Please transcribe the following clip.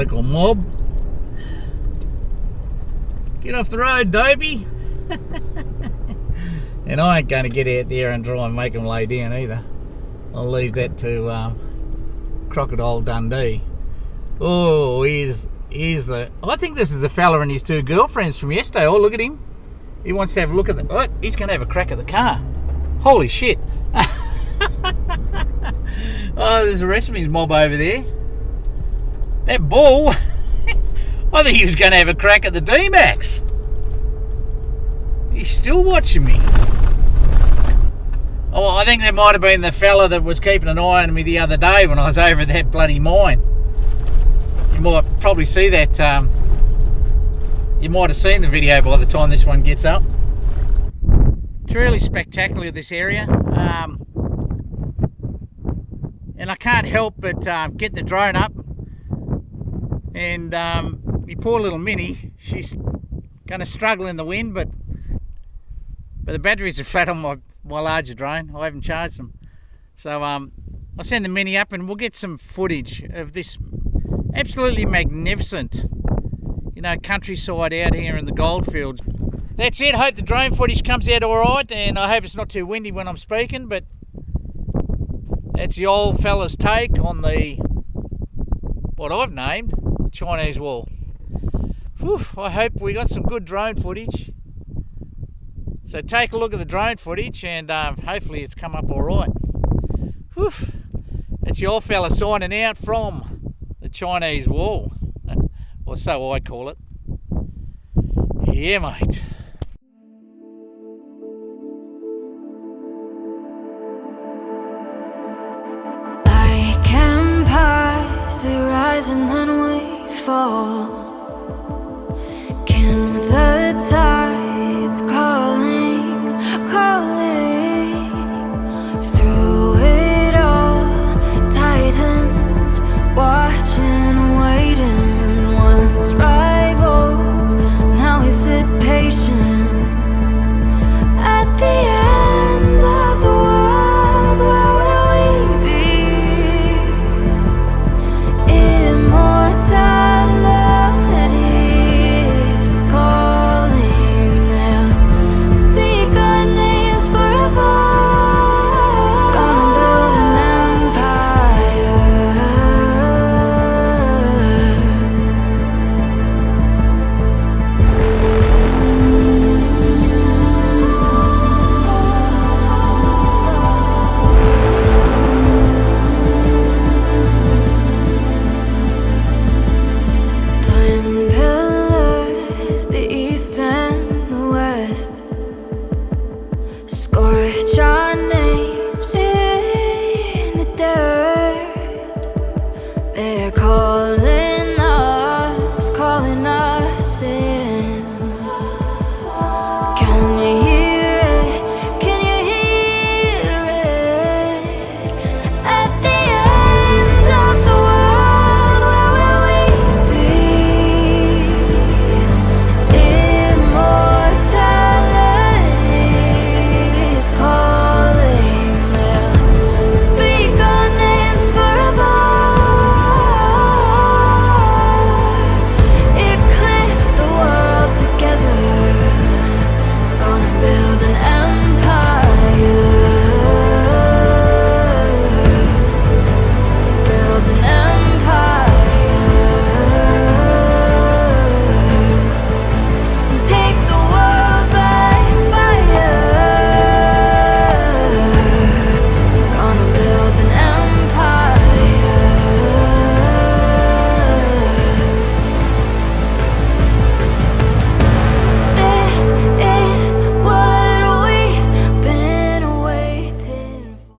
local mob. Get off the road, Dopey. And I ain't going to get out there and try and make them lay down either. I'll leave that to Crocodile Dundee. Oh, here's the... I think this is the fella and his two girlfriends from yesterday. Oh, look at him. He wants to have a look at the... Oh, he's going to have a crack at the car. Holy shit. Oh, there's the rest of his mob over there. That bull... I think he was going to have a crack at the D-Max. He's still watching me. Oh, I think that might have been the fella that was keeping an eye on me the other day when I was over at that bloody mine. You might probably see that. You might have seen the video by the time this one gets up. Truly spectacular, this area. And I can't help but get the drone up. And my poor little Minnie, she's going to struggle in the wind, but the batteries are flat on my larger drone. I haven't charged them. So I'll send the Mini up and we'll get some footage of this absolutely magnificent, countryside out here in the Goldfields. That's it. Hope the drone footage comes out all right, and I hope it's not too windy when I'm speaking, but that's the old fella's take on what I've named the Chinese wall. Whew, I hope we got some good drone footage. So take a look at the drone footage and hopefully it's come up all right. Whew. It's your fella signing out from the Chinese wall, or so I call it. Yeah, mate. Like empires, we rise and then we fall. Can the tide